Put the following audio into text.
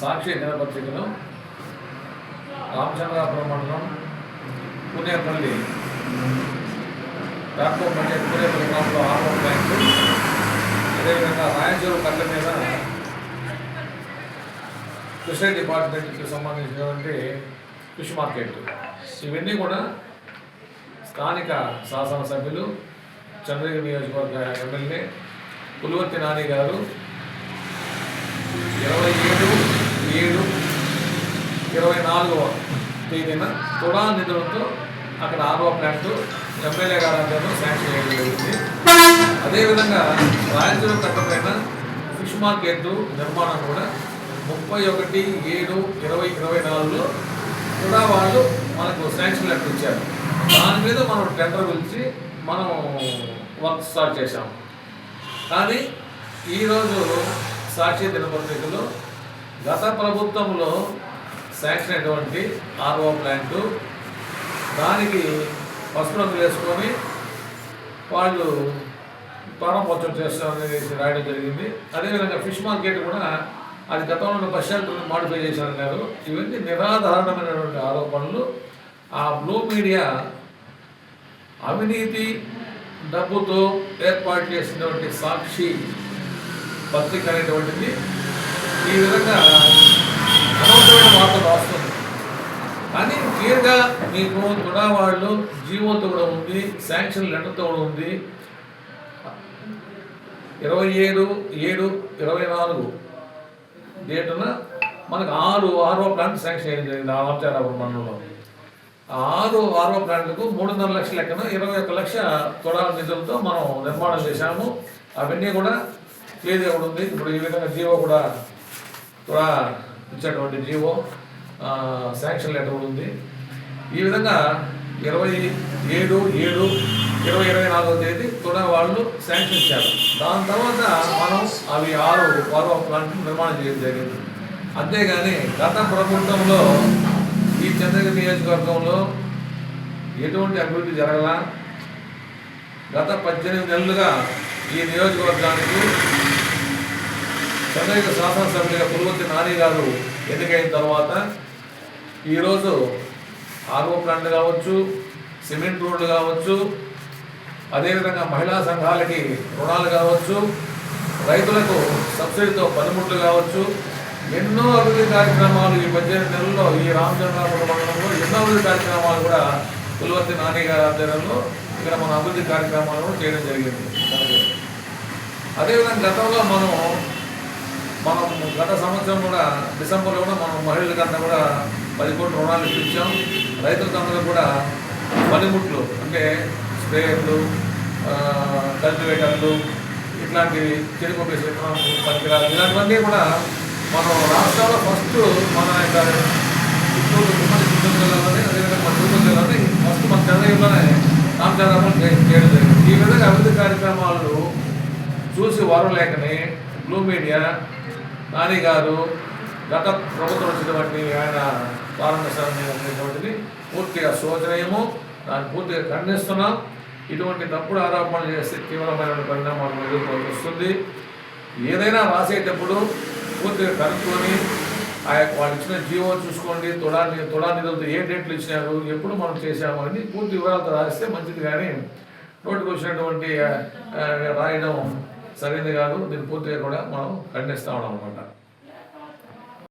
సాక్షి దినపత్రికలో రామచంద్రాపురం మండలం పునేపల్లి రాష్ట్ర పంచాయతీ పునేపల్లి గ్రామంలో ఆర్మోర్ బ్యాంకు, అదేవిధంగా రాయచూరు కట్ల మీద ఫిషరీ డిపార్ట్మెంట్కి సంబంధించినటువంటి ఫిష్ మార్కెట్, ఇవన్నీ కూడా స్థానిక శాసనసభ్యులు చంద్రగిరి నియోజకవర్గ ఎమ్మెల్యే పులివర్తి నాని గారు 27/7/24 తేదీన తుడా నిధులతో అక్కడ ఆర్ఓ ప్లాంట్ ఎమ్మెల్యే గారు అందరూ శాంక్షన్ చేయడం జరిగింది. అదేవిధంగా రాయచూరు కట్టపైన ఫిష్ మార్కెట్ నిర్మాణం కూడా 31/7/2024లో కూడా వాళ్ళు మనకు శాంక్షన్ లెటర్ ఇచ్చారు. దాని మీద మనం టెండర్ పిలిచి మనం వర్క్ స్టార్ట్ చేశాము. కానీ ఈరోజు సాక్షి దినపత్రికలో గత ప్రభుత్వంలో శాంక్షన్ అయినటువంటి ఆర్ఓ ప్లాంటు దానికి పసుపు రంగు వేసుకొని వాళ్ళు ప్రారంభోత్సవం చేస్తామని రాయడం జరిగింది. అదేవిధంగా ఫిష్ మార్కెట్ కూడా అది గతంలో బస్ షెల్టర్ మాడిఫై చేశారన్నారు. ఇవన్నీ నిరాధారణమైనటువంటి ఆరోపణలు. ఆ బ్లూ మీడియా అవినీతి డబ్బుతో ఏర్పాటు చేసినటువంటి సాక్షి పత్రిక అనేటువంటిది ఈ విధంగా అనవసరమైన వార్తలు రాస్తుంది. కానీ క్లియర్గా మీకు తుడా వాళ్ళు జీవోతో కూడా ఉంది, శాంక్షన్ లెటర్తో కూడా ఉంది. 27/7/24 డేటున మనకు 6 ఆర్ఓ ప్లాంట్ శాంక్షన్ అయ్యింది జరిగింది రామచంద్రాపురం మండలంలో. ఆ 6 ఆర్ఓ ప్లాంట్లకు 3.5 లక్షల లెక్కన 21 లక్ష తుడా నిధులతో మనం నిర్మాణం చేశాము. అవన్నీ కూడా క్లియర్గా కూడా ఉంది. ఇప్పుడు ఈ విధంగా జీవో కూడా తుడా ఇచ్చేటువంటి జీవో శాంక్షన్ లెటర్ కూడా ఉంది. ఈ విధంగా 27/7/2024 తేదీ తుడా వాళ్ళు శాంక్షన్ ఇచ్చారు. దాని తర్వాత మనం అవి 6 ఆర్ఓ ప్లాంట్ నిర్మాణం చేయడం జరిగింది. అంతేగాని గత ప్రభుత్వంలో ఈ చంద్రగిరి నియోజకవర్గంలో ఎటువంటి అభివృద్ధి జరగలా. గత 18 నెలలుగా ఈ నియోజకవర్గానికి చంద్రగిరి శాసనసభ్యులుగా పులివర్తి నాని గారు ఎన్నికైన తర్వాత ఈరోజు ఆర్ఓ ప్లాంట్లు కావచ్చు, సిమెంట్ రోడ్లు కావచ్చు, అదేవిధంగా మహిళా సంఘాలకి రుణాలు కావచ్చు, రైతులకు సబ్సిడీతో పనిముట్లు కావచ్చు, ఎన్నో అభివృద్ధి కార్యక్రమాలు ఈ 18 నెలల్లో ఈ రామచంద్రాపురం మండలంలో ఎన్నో అభివృద్ధి కార్యక్రమాలు కూడా పులివర్తి నాని గారి ఆధ్వర్యంలో ఇక్కడ మన అభివృద్ధి కార్యక్రమాలను చేయడం జరిగింది. అదేవిధంగా గతంలో మనం గత సంవత్సరం కూడా డిసెంబర్లో కూడా మనం మహిళలకంతా కూడా 10 కోట్ల రుణాలు ఇప్పించాం. రైతులకందరూ కూడా పనిముట్లు అంటే స్ప్రేయర్లు, కల్టివేటర్లు, ఇట్లాంటివి చెరుకు పరికరాలు, ఇలాంటివన్నీ కూడా మనం రాష్ట్రంలో ఫస్ట్ మన యొక్క చిత్తూరు జిల్లాలోనే, అదేవిధంగా మన తిరుపతి జిల్లాలోనే ఫస్ట్ మన చంద్రగిరిలోనే రామచంద్రాపురం చేయడం జరిగింది. ఈ విధంగా అభివృద్ధి కార్యక్రమాలు చూసి వారలేకనే బ్లూ మీడియా నాని గారు గత ప్రభుత్వం వచ్చినటువంటి ఆయన ప్రారంభించినటువంటిది పూర్తిగా శోచనీయము. దాన్ని పూర్తిగా ఖండిస్తున్నాం. ఇటువంటి తప్పుడు ఆరోపణలు చేస్తే తీవ్రమైన పరిణామాలు ఎదుర్కోవాల్సి వస్తుంది. ఏదైనా రాసేటప్పుడు పూర్తిగా కనుక్కొని వాళ్ళు ఇచ్చిన జీవో చూసుకోండి, తుడా నిధులతో ఏ డేట్లు ఇచ్చినారు, ఎప్పుడు మనం చేసాము అని పూర్తి వివరాలతో రాస్తే మంచిది. కానీ నోటికి వచ్చినటువంటి రాయడం సరైనది కాదు. దీన్ని పూర్తిగా కూడా మనం ఖండిస్తా ఉన్నాం అన్నమాట.